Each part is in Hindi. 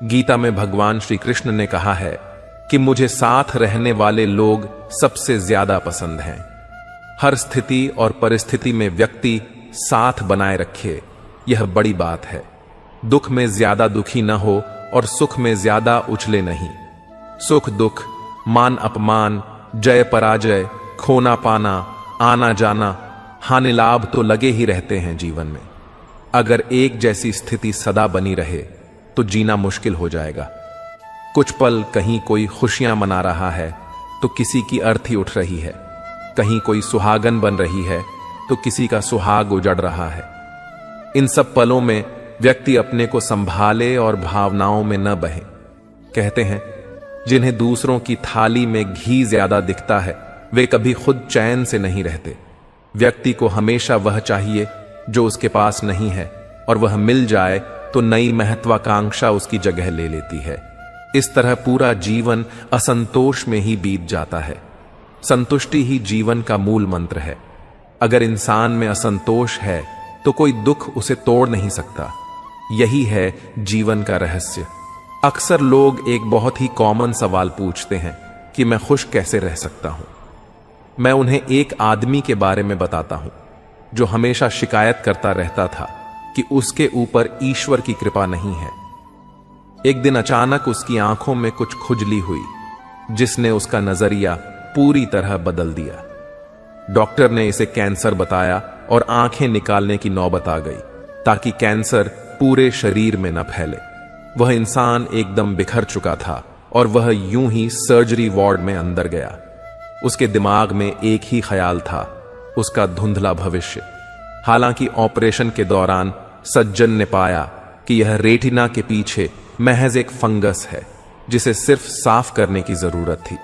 गीता में भगवान श्री कृष्ण ने कहा है कि मुझे साथ रहने वाले लोग सबसे ज्यादा पसंद हैं। हर स्थिति और परिस्थिति में व्यक्ति साथ बनाए रखे, यह बड़ी बात है। दुख में ज्यादा दुखी न हो और सुख में ज्यादा उछले नहीं। सुख दुख, मान अपमान, जय पराजय, खोना पाना, आना जाना, हानि लाभ तो लगे ही रहते हैं जीवन में। अगर एक जैसी स्थिति सदा बनी रहे तो जीना मुश्किल हो जाएगा। कुछ पल कहीं कोई खुशियां मना रहा है तो किसी की अर्थी उठ रही है, कहीं कोई सुहागन बन रही है तो किसी का सुहाग उजड़ रहा है। इन सब पलों में व्यक्ति अपने को संभाले और भावनाओं में न बहे। कहते हैं जिन्हें दूसरों की थाली में घी ज्यादा दिखता है वे कभी खुद चैन से नहीं रहते। व्यक्ति को हमेशा वह चाहिए जो उसके पास नहीं है, और वह मिल जाए तो नई महत्वाकांक्षा उसकी जगह ले लेती है। इस तरह पूरा जीवन असंतोष में ही बीत जाता है। संतुष्टि ही जीवन का मूल मंत्र है। अगर इंसान में असंतोष है तो कोई दुख उसे तोड़ नहीं सकता। यही है जीवन का रहस्य। अक्सर लोग एक बहुत ही कॉमन सवाल पूछते हैं कि मैं खुश कैसे रह सकता हूं। मैं उन्हें एक आदमी के बारे में बताता हूं जो हमेशा शिकायत करता रहता था कि उसके ऊपर ईश्वर की कृपा नहीं है। एक दिन अचानक उसकी आंखों में कुछ खुजली हुई जिसने उसका नजरिया पूरी तरह बदल दिया। डॉक्टर ने इसे कैंसर बताया और आंखें निकालने की नौबत आ गई ताकि कैंसर पूरे शरीर में न फैले। वह इंसान एकदम बिखर चुका था और वह यूं ही सर्जरी वार्ड में अंदर गया। उसके दिमाग में एक ही ख्याल था, उसका धुंधला भविष्य। हालांकि ऑपरेशन के दौरान सज्जन ने पाया कि यह रेटिना के पीछे महज एक फंगस है जिसे सिर्फ साफ करने की जरूरत थी।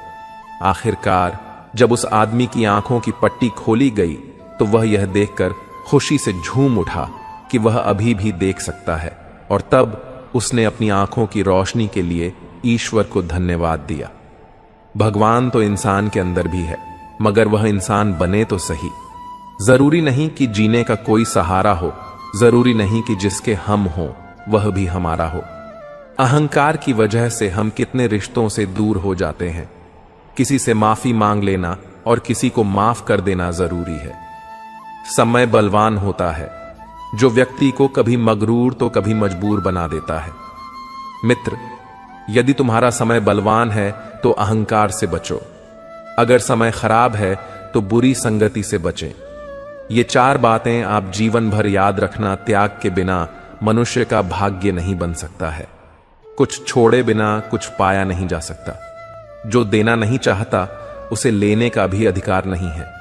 आखिरकार जब उस आदमी की आंखों की पट्टी खोली गई तो वह यह देखकर खुशी से झूम उठा कि वह अभी भी देख सकता है, और तब उसने अपनी आंखों की रोशनी के लिए ईश्वर को धन्यवाद दिया। भगवान तो इंसान के अंदर भी है, मगर वह इंसान बने तो सही। जरूरी नहीं कि जीने का कोई सहारा हो, जरूरी नहीं कि जिसके हम हो वह भी हमारा हो। अहंकार की वजह से हम कितने रिश्तों से दूर हो जाते हैं। किसी से माफी मांग लेना और किसी को माफ कर देना जरूरी है। समय बलवान होता है जो व्यक्ति को कभी मगरूर तो कभी मजबूर बना देता है। मित्र, यदि तुम्हारा समय बलवान है तो अहंकार से बचो। अगर समय खराब है तो बुरी संगति से बचें। ये 4 बातें आप जीवन भर याद रखना। त्याग के बिना मनुष्य का भाग्य नहीं बन सकता है। कुछ छोड़े बिना कुछ पाया नहीं जा सकता। जो देना नहीं चाहता उसे लेने का भी अधिकार नहीं है।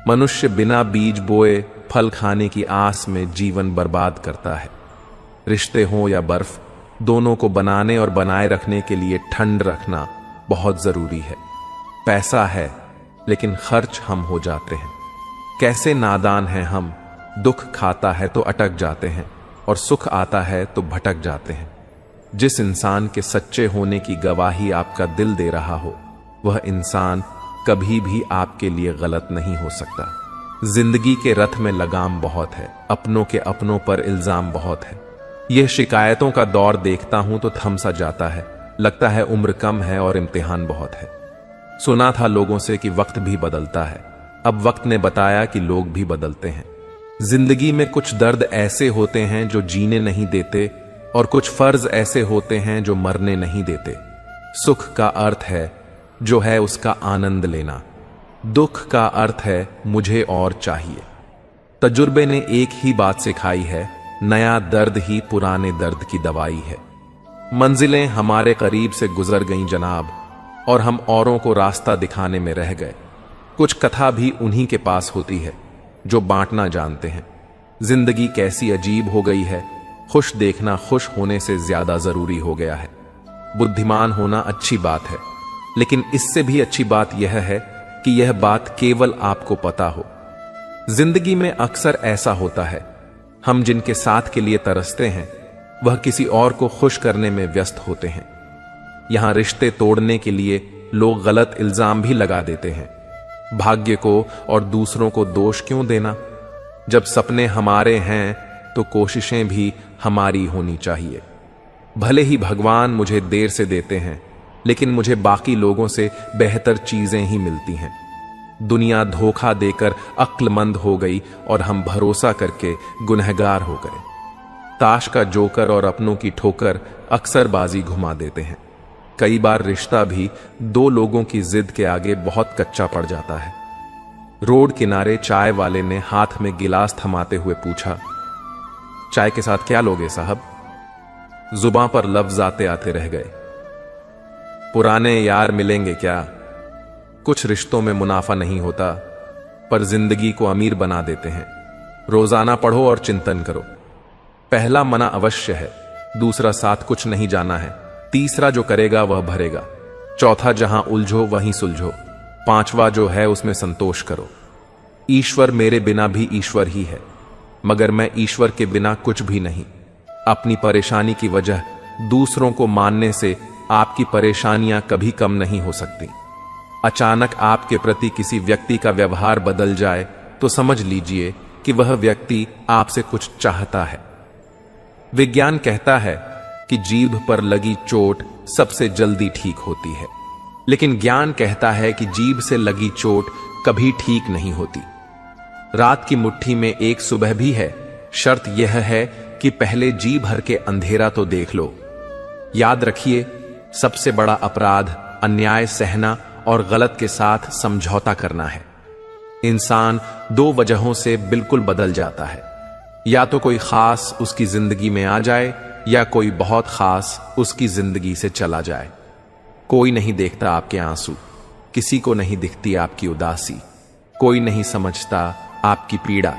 मनुष्य बिना बीज बोए फल खाने की आस में जीवन बर्बाद करता है। रिश्ते हो या बर्फ, दोनों को बनाने और बनाए रखने के लिए ठंड रखना बहुत जरूरी है। पैसा है लेकिन खर्च हम हो जाते हैं। कैसे नादान हैं हम। दुख खाता है तो अटक जाते हैं और सुख आता है तो भटक जाते हैं। जिस इंसान के सच्चे होने की गवाही आपका दिल दे रहा हो वह इंसान कभी भी आपके लिए गलत नहीं हो सकता। जिंदगी के रथ में लगाम बहुत है, अपनों के अपनों पर इल्जाम बहुत है। यह शिकायतों का दौर देखता हूं तो थम सा जाता है। लगता है उम्र कम है और इम्तिहान बहुत है। सुना था लोगों से कि वक्त भी बदलता है। अब वक्त ने बताया कि लोग भी बदलते हैं। जिंदगी में कुछ दर्द ऐसे होते हैं जो जीने नहीं देते और कुछ फर्ज ऐसे होते हैं जो मरने नहीं देते। सुख का अर्थ है जो है उसका आनंद लेना। दुख का अर्थ है मुझे और चाहिए। तजुर्बे ने एक ही बात सिखाई है, नया दर्द ही पुराने दर्द की दवाई है। मंजिलें हमारे करीब से गुजर गईं जनाब, और हम औरों को रास्ता दिखाने में रह गए। कुछ कथा भी उन्हीं के पास होती है जो बांटना जानते हैं। जिंदगी कैसी अजीब हो गई है। खुश देखना खुश होने से ज्यादा जरूरी हो गया है। बुद्धिमान होना अच्छी बात है, लेकिन इससे भी अच्छी बात यह है कि यह बात केवल आपको पता हो। जिंदगी में अक्सर ऐसा होता है, हम जिनके साथ के लिए तरसते हैं वह किसी और को खुश करने में व्यस्त होते हैं। यहां रिश्ते तोड़ने के लिए लोग गलत इल्जाम भी लगा देते हैं। भाग्य को और दूसरों को दोष क्यों देना। जब सपने हमारे हैं तो कोशिशें भी हमारी होनी चाहिए। भले ही भगवान मुझे देर से देते हैं, लेकिन मुझे बाकी लोगों से बेहतर चीजें ही मिलती हैं। दुनिया धोखा देकर अक्लमंद हो गई और हम भरोसा करके गुनहगार हो गए। ताश का जोकर और अपनों की ठोकर अक्सर बाजी घुमा देते हैं। कई बार रिश्ता भी दो लोगों की जिद के आगे बहुत कच्चा पड़ जाता है। रोड किनारे चाय वाले ने हाथ में गिलास थमाते हुए पूछा, चाय के साथ क्या लोगे साहब? जुबां पर लफ्ज आते आते रह गए। पुराने यार मिलेंगे क्या? कुछ रिश्तों में मुनाफा नहीं होता, पर जिंदगी को अमीर बना देते हैं। रोजाना पढ़ो और चिंतन करो। पहला मना अवश्य है, दूसरा साथ कुछ नहीं जाना है, तीसरा जो करेगा वह भरेगा, चौथा जहां उलझो वहीं सुलझो, पांचवा जो है उसमें संतोष करो। ईश्वर मेरे बिना भी ईश्वर ही है, मगर मैं ईश्वर के बिना कुछ भी नहीं। अपनी परेशानी की वजह दूसरों को मानने से आपकी परेशानियां कभी कम नहीं हो सकती। अचानक आपके प्रति किसी व्यक्ति का व्यवहार बदल जाए तो समझ लीजिए कि वह व्यक्ति आपसे कुछ चाहता है। विज्ञान कहता है कि जीभ पर लगी चोट सबसे जल्दी ठीक होती है, लेकिन ज्ञान कहता है कि जीभ से लगी चोट कभी ठीक नहीं होती। रात की मुट्ठी में एक सुबह भी है, शर्त यह है कि पहले जी भर के अंधेरा तो देख लो। याद रखिए, सबसे बड़ा अपराध अन्याय सहना और गलत के साथ समझौता करना है। इंसान दो वजहों से बिल्कुल बदल जाता है, या तो कोई खास उसकी जिंदगी में आ जाए या कोई बहुत खास उसकी जिंदगी से चला जाए। कोई नहीं देखता आपके आंसू, किसी को नहीं दिखती आपकी उदासी, कोई नहीं समझता आपकी पीड़ा,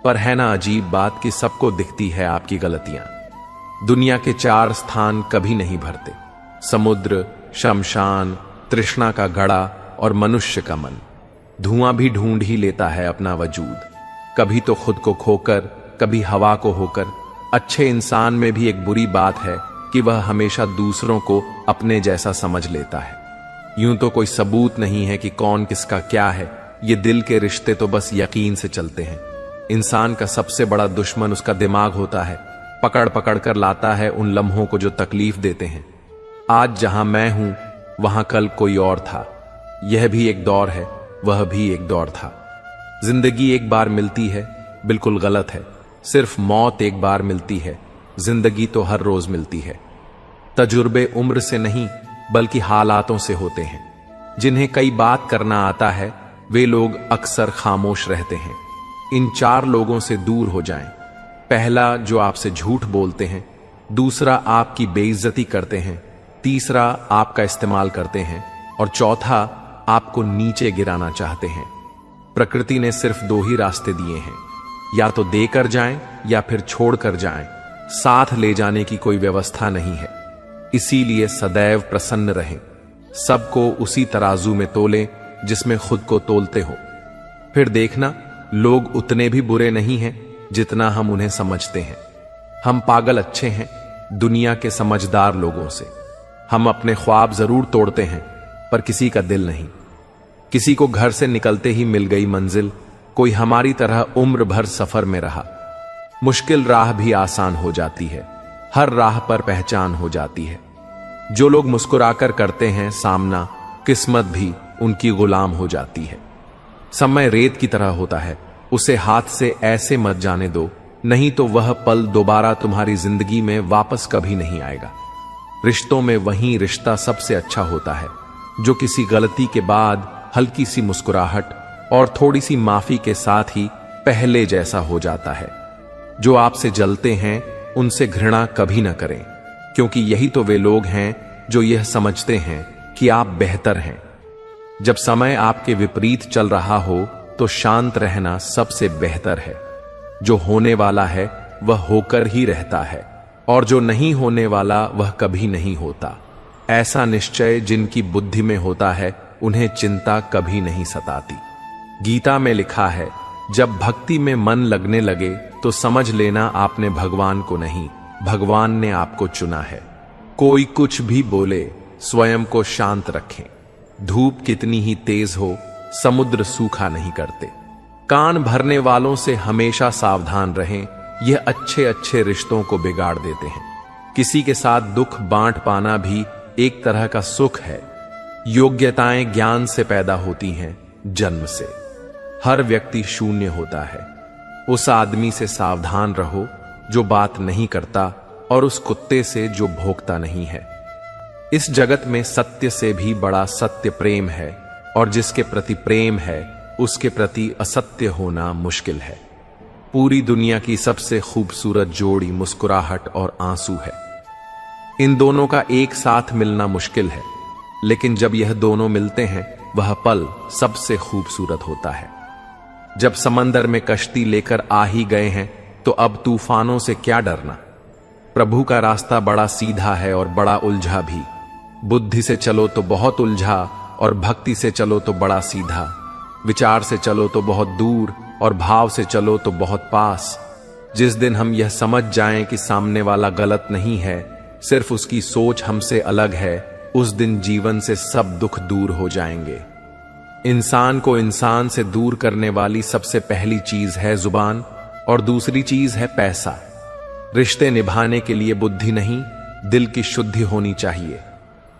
पर है ना अजीब बात कि सबको दिखती है आपकी गलतियां। दुनिया के चार स्थान कभी नहीं भरते, समुद्र, शमशान, तृष्णा का घड़ा और मनुष्य का मन। धुआं भी ढूंढ ही लेता है अपना वजूद, कभी तो खुद को खोकर, कभी हवा को होकर। अच्छे इंसान में भी एक बुरी बात है कि वह हमेशा दूसरों को अपने जैसा समझ लेता है। यूं तो कोई सबूत नहीं है कि कौन किसका क्या है, ये दिल के रिश्ते तो बस यकीन से चलते हैं। इंसान का सबसे बड़ा दुश्मन उसका दिमाग होता है, पकड़ पकड़ कर लाता है उन लम्हों को जो तकलीफ देते हैं। आज जहां मैं हूं वहां कल कोई और था, यह भी एक दौर है, वह भी एक दौर था। जिंदगी एक बार मिलती है, बिल्कुल गलत है। सिर्फ मौत एक बार मिलती है, जिंदगी तो हर रोज मिलती है। तजुर्बे उम्र से नहीं बल्कि हालातों से होते हैं। जिन्हें कई बात करना आता है वे लोग अक्सर खामोश रहते हैं। इन चार लोगों से दूर हो जाएं। पहला, जो आपसे झूठ बोलते हैं, दूसरा आपकी बेइज्जती करते हैं, तीसरा आपका इस्तेमाल करते हैं और चौथा आपको नीचे गिराना चाहते हैं। प्रकृति ने सिर्फ दो ही रास्ते दिए हैं, या तो देकर जाएं या फिर छोड़कर जाएं। साथ ले जाने की कोई व्यवस्था नहीं है। इसीलिए सदैव प्रसन्न रहें, सबको उसी तराजू में तोलें जिसमें खुद को तोलते हो। फिर देखना, लोग उतने भी बुरे नहीं हैं जितना हम उन्हें समझते हैं। हम पागल अच्छे हैं दुनिया के समझदार लोगों से। हम अपने ख्वाब जरूर तोड़ते हैं, पर किसी का दिल नहीं। किसी को घर से निकलते ही मिल गई मंजिल, कोई हमारी तरह उम्र भर सफर में रहा। मुश्किल राह भी आसान हो जाती है, हर राह पर पहचान हो जाती है। जो लोग मुस्कुराकर करते हैं सामना, किस्मत भी उनकी गुलाम हो जाती है। समय रेत की तरह होता है, उसे हाथ से ऐसे मत जाने दो, नहीं तो वह पल दोबारा तुम्हारी जिंदगी में वापस कभी नहीं आएगा। रिश्तों में वही रिश्ता सबसे अच्छा होता है जो किसी गलती के बाद हल्की सी मुस्कुराहट और थोड़ी सी माफी के साथ ही पहले जैसा हो जाता है। जो आपसे जलते हैं उनसे घृणा कभी ना करें, क्योंकि यही तो वे लोग हैं जो यह समझते हैं कि आप बेहतर हैं। जब समय आपके विपरीत चल रहा हो तो शांत रहना सबसे बेहतर है। जो होने वाला है वह होकर ही रहता है, और जो नहीं होने वाला वह कभी नहीं होता। ऐसा निश्चय जिनकी बुद्धि में होता है उन्हें चिंता कभी नहीं सताती। गीता में लिखा है, जब भक्ति में मन लगने लगे तो समझ लेना आपने भगवान को नहीं, भगवान ने आपको चुना है। कोई कुछ भी बोले, स्वयं को शांत रखें। धूप कितनी ही तेज हो, समुद्र सूखा नहीं करते। कान भरने वालों से हमेशा सावधान रहें, यह अच्छे अच्छे रिश्तों को बिगाड़ देते हैं। किसी के साथ दुख बांट पाना भी एक तरह का सुख है। योग्यताएं ज्ञान से पैदा होती हैं, जन्म से। हर व्यक्ति शून्य होता है। उस आदमी से सावधान रहो जो बात नहीं करता, और उस कुत्ते से जो भोंकता नहीं है। इस जगत में सत्य से भी बड़ा सत्य प्रेम है, और जिसके प्रति प्रेम है उसके प्रति असत्य होना मुश्किल है। पूरी दुनिया की सबसे खूबसूरत जोड़ी मुस्कुराहट और आंसू है। इन दोनों का एक साथ मिलना मुश्किल है, लेकिन जब यह दोनों मिलते हैं वह पल सबसे खूबसूरत होता है। जब समंदर में कश्ती लेकर आ ही गए हैं तो अब तूफानों से क्या डरना। प्रभु का रास्ता बड़ा सीधा है और बड़ा उलझा भी। बुद्धि से चलो तो बहुत उलझा, और भक्ति से चलो तो बड़ा सीधा। विचार से चलो तो बहुत दूर, और भाव से चलो तो बहुत पास। जिस दिन हम यह समझ जाएं कि सामने वाला गलत नहीं है, सिर्फ उसकी सोच हमसे अलग है, उस दिन जीवन से सब दुख दूर हो जाएंगे। इंसान को इंसान से दूर करने वाली सबसे पहली चीज है जुबान, और दूसरी चीज है पैसा। रिश्ते निभाने के लिए बुद्धि नहीं, दिल की शुद्धि होनी चाहिए।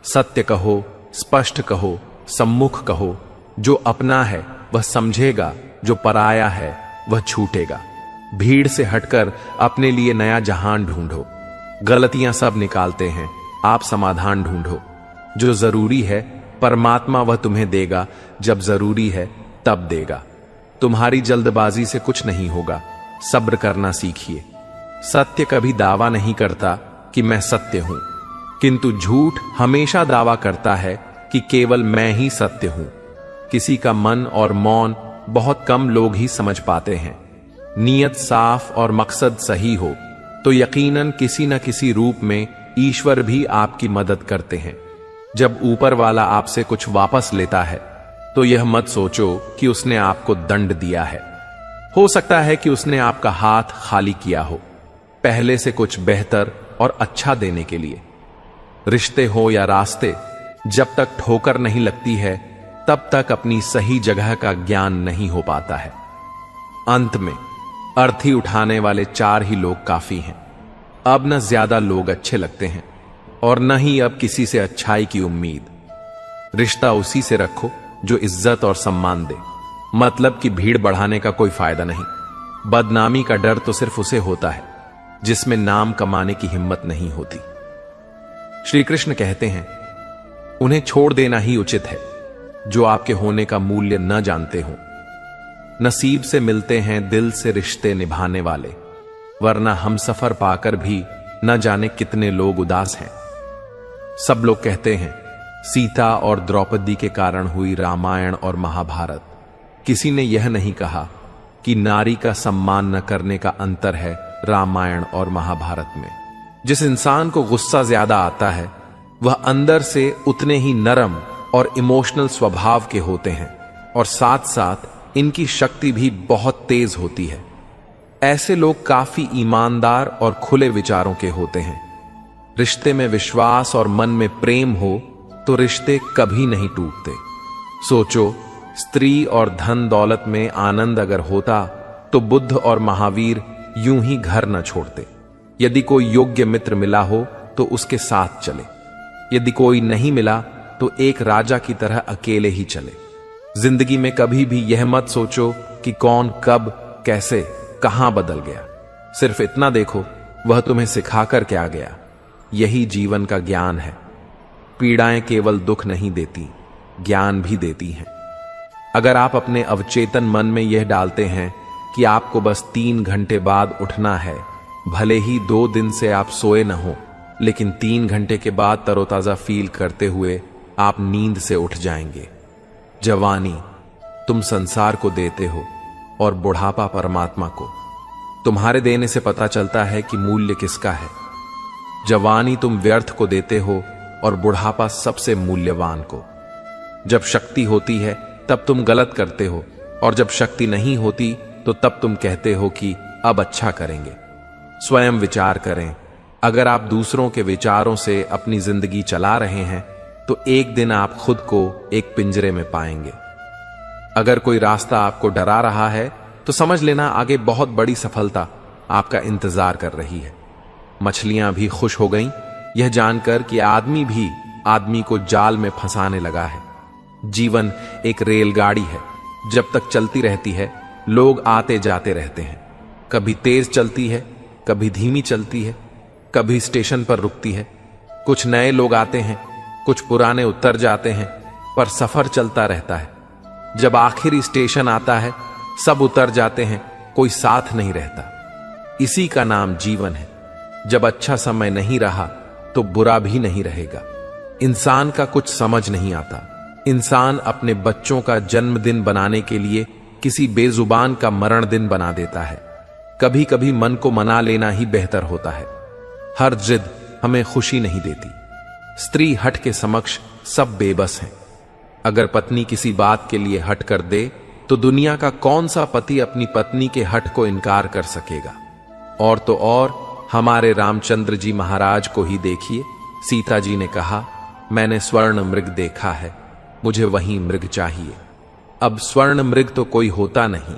सत्य कहो, स्पष्ट कहो, सम्मुख कहो। जो अपना है वह समझेगा, जो पराया है वह छूटेगा। भीड़ से हटकर अपने लिए नया जहान ढूंढो। गलतियां सब निकालते हैं, आप समाधान ढूंढो। जो जरूरी है परमात्मा वह तुम्हें देगा, जब जरूरी है तब देगा। तुम्हारी जल्दबाजी से कुछ नहीं होगा, सब्र करना सीखिए। सत्य कभी दावा नहीं करता कि मैं सत्य हूं, किंतु झूठ हमेशा दावा करता है कि केवल मैं ही सत्य हूं। किसी का मन और मौन बहुत कम लोग ही समझ पाते हैं। नीयत साफ और मकसद सही हो तो यकीनन किसी न किसी रूप में ईश्वर भी आपकी मदद करते हैं। जब ऊपर वाला आपसे कुछ वापस लेता है तो यह मत सोचो कि उसने आपको दंड दिया है। हो सकता है कि उसने आपका हाथ खाली किया हो, पहले से कुछ बेहतर और अच्छा देने के लिए। रिश्ते हो या रास्ते, जब तक ठोकर नहीं लगती है तब तक अपनी सही जगह का ज्ञान नहीं हो पाता है। अंत में अर्थी उठाने वाले 4 ही लोग काफी हैं। अब न ज्यादा लोग अच्छे लगते हैं और न ही अब किसी से अच्छाई की उम्मीद। रिश्ता उसी से रखो जो इज्जत और सम्मान दे। मतलब कि भीड़ बढ़ाने का कोई फायदा नहीं। बदनामी का डर तो सिर्फ उसे होता है जिसमें नाम कमाने की हिम्मत नहीं होती। श्री कृष्ण कहते हैं, उन्हें छोड़ देना ही उचित है जो आपके होने का मूल्य न जानते हो। नसीब से मिलते हैं दिल से रिश्ते निभाने वाले, वरना हम सफर पाकर भी न जाने कितने लोग उदास हैं। सब लोग कहते हैं सीता और द्रौपदी के कारण हुई रामायण और महाभारत। किसी ने यह नहीं कहा कि नारी का सम्मान न करने का अंतर है रामायण और महाभारत में। जिस इंसान को गुस्सा ज्यादा आता है वह अंदर से उतने ही नरम और इमोशनल स्वभाव के होते हैं, और साथ साथ इनकी शक्ति भी बहुत तेज होती है। ऐसे लोग काफी ईमानदार और खुले विचारों के होते हैं। रिश्ते में विश्वास और मन में प्रेम हो तो रिश्ते कभी नहीं टूटते। सोचो, स्त्री और धन दौलत में आनंद अगर होता तो बुद्ध और महावीर यूं ही घर न छोड़ते। यदि कोई योग्य मित्र मिला हो तो उसके साथ चले, यदि कोई नहीं मिला तो एक राजा की तरह अकेले ही चले। जिंदगी में कभी भी यह मत सोचो कि कौन कब कैसे कहां बदल गया। सिर्फ इतना देखो वह तुम्हें सिखाकर क्या गया। यही जीवन का ज्ञान है। पीड़ाएं केवल दुख नहीं देती, ज्ञान भी देती हैं। अगर आप अपने अवचेतन मन में यह डालते हैं कि आपको बस 3 घंटे बाद उठना है, भले ही 2 दिन से आप सोए न हो, लेकिन 3 घंटे के बाद तरोताजा फील करते हुए आप नींद से उठ जाएंगे। जवानी तुम संसार को देते हो और बुढ़ापा परमात्मा को। तुम्हारे देने से पता चलता है कि मूल्य किसका है। जवानी तुम व्यर्थ को देते हो और बुढ़ापा सबसे मूल्यवान को। जब शक्ति होती है तब तुम गलत करते हो, और जब शक्ति नहीं होती तो तब तुम कहते हो कि अब अच्छा करेंगे। स्वयं विचार करें। अगर आप दूसरों के विचारों से अपनी जिंदगी चला रहे हैं तो एक दिन आप खुद को एक पिंजरे में पाएंगे। अगर कोई रास्ता आपको डरा रहा है तो समझ लेना आगे बहुत बड़ी सफलता आपका इंतजार कर रही है। मछलियां भी खुश हो गईं, यह जानकर कि आदमी भी आदमी को जाल में फंसाने लगा है। जीवन एक रेलगाड़ी है, जब तक चलती रहती है लोग आते जाते रहते हैं। कभी तेज चलती है, कभी धीमी चलती है, कभी स्टेशन पर रुकती है। कुछ नए लोग आते हैं, कुछ पुराने उतर जाते हैं, पर सफर चलता रहता है। जब आखिरी स्टेशन आता है सब उतर जाते हैं, कोई साथ नहीं रहता। इसी का नाम जीवन है। जब अच्छा समय नहीं रहा तो बुरा भी नहीं रहेगा। इंसान का कुछ समझ नहीं आता। इंसान अपने बच्चों का जन्मदिन बनाने के लिए किसी बेजुबान का मरण दिन बना देता है। कभी कभी मन को मना लेना ही बेहतर होता है। हर जिद हमें खुशी नहीं देती। स्त्री हट के समक्ष सब बेबस हैं। अगर पत्नी किसी बात के लिए हट कर दे तो दुनिया का कौन सा पति अपनी पत्नी के हट को इनकार कर सकेगा। और तो और हमारे रामचंद्र जी महाराज को ही देखिए। सीता जी ने कहा, मैंने स्वर्ण मृग देखा है, मुझे वही मृग चाहिए। अब स्वर्ण मृग तो कोई होता नहीं।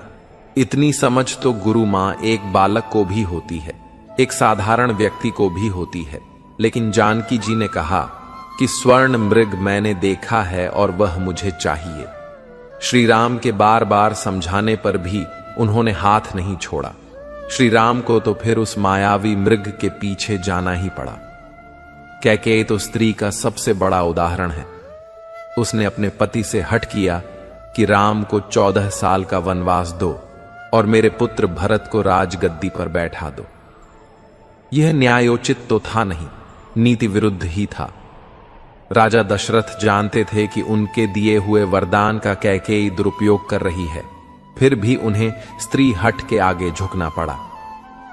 इतनी समझ तो गुरु मां एक बालक को भी होती है, एक साधारण व्यक्ति को भी होती है। लेकिन जानकी जी ने कहा कि स्वर्ण मृग मैंने देखा है और वह मुझे चाहिए। श्री राम के बार बार समझाने पर भी उन्होंने हाथ नहीं छोड़ा। श्री राम को तो फिर उस मायावी मृग के पीछे जाना ही पड़ा। कैकेयी तो स्त्री का सबसे बड़ा उदाहरण है। उसने अपने पति से हठ किया कि राम को 14 साल का वनवास दो और मेरे पुत्र भरत को राजगद्दी पर बैठा दो। यह न्यायोचित तो था नहीं, नीति विरुद्ध ही था। राजा दशरथ जानते थे कि उनके दिए हुए वरदान का कैकेयी दुरुपयोग कर रही है, फिर भी उन्हें स्त्री हट के आगे झुकना पड़ा।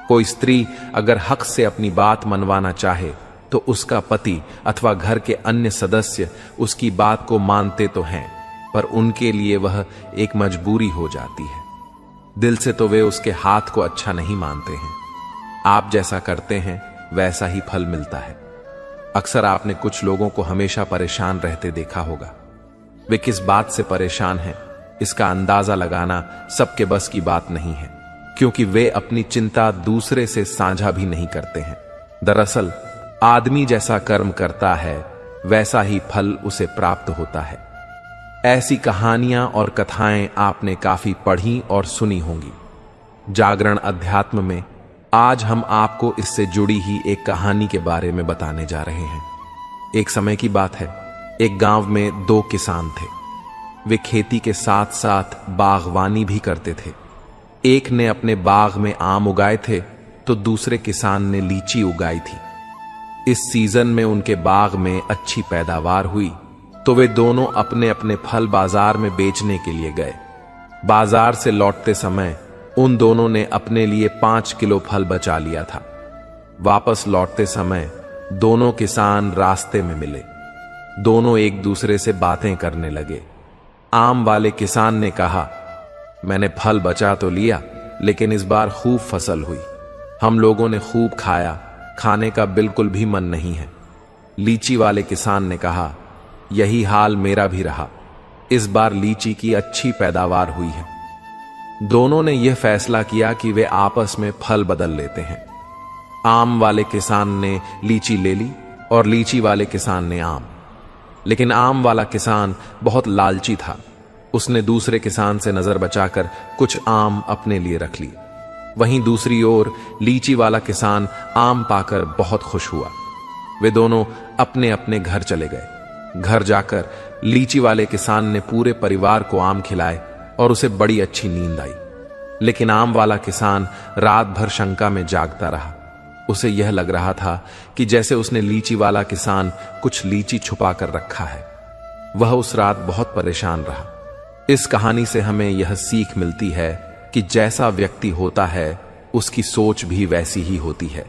कोई स्त्री अगर हक से अपनी बात मनवाना चाहे तो उसका पति अथवा घर के अन्य सदस्य उसकी बात को मानते तो हैं, पर उनके लिए वह एक मजबूरी हो जाती है। दिल से तो वे उसके हाथ को अच्छा नहीं मानते हैं। आप जैसा करते हैं वैसा ही फल मिलता है। अक्सर आपने कुछ लोगों को हमेशा परेशान रहते देखा होगा। वे किस बात से परेशान हैं, इसका अंदाजा लगाना सबके बस की बात नहीं है, क्योंकि वे अपनी चिंता दूसरे से साझा भी नहीं करते हैं। दरअसल आदमी जैसा कर्म करता है वैसा ही फल उसे प्राप्त होता है। ऐसी कहानियां और कथाएं आपने काफी पढ़ी और सुनी होंगी। जागरण अध्यात्म में आज हम आपको इससे जुड़ी ही एक कहानी के बारे में बताने जा रहे हैं। एक समय की बात है, एक गांव में 2 किसान थे। वे खेती के साथ साथ बागवानी भी करते थे। एक ने अपने बाग में आम उगाए थे तो दूसरे किसान ने लीची उगाई थी। इस सीजन में उनके बाग में अच्छी पैदावार हुई तो वे दोनों अपने अपने फल बाजार में बेचने के लिए गए। बाजार से लौटते समय उन दोनों ने अपने लिए 5 किलो फल बचा लिया था। वापस लौटते समय दोनों किसान रास्ते में मिले। दोनों एक दूसरे से बातें करने लगे। आम वाले किसान ने कहा, मैंने फल बचा तो लिया, लेकिन इस बार खूब फसल हुई। हम लोगों ने खूब खाया, खाने का बिल्कुल भी मन नहीं है। लीची वाले किसान ने कहा, यही हाल मेरा भी रहा। इस बार लीची की अच्छी पैदावार हुई है। दोनों ने यह फैसला किया कि वे आपस में फल बदल लेते हैं। आम वाले किसान ने लीची ले ली और लीची वाले किसान ने आम। लेकिन आम वाला किसान बहुत लालची था। उसने दूसरे किसान से नजर बचाकर कुछ आम अपने लिए रख ली। वहीं दूसरी ओर लीची वाला किसान आम पाकर बहुत खुश हुआ। वे दोनों अपने अपने घर चले गए। घर जाकर लीची वाले किसान ने पूरे परिवार को आम खिलाए और उसे बड़ी अच्छी नींद आई। लेकिन आम वाला किसान रात भर शंका में जागता रहा। उसे यह लग रहा था कि जैसे उसने लीची वाला किसान कुछ लीची छुपा कर रखा है। वह उस रात बहुत परेशान रहा। इस कहानी से हमें यह सीख मिलती है कि जैसा व्यक्ति होता है उसकी सोच भी वैसी ही होती है।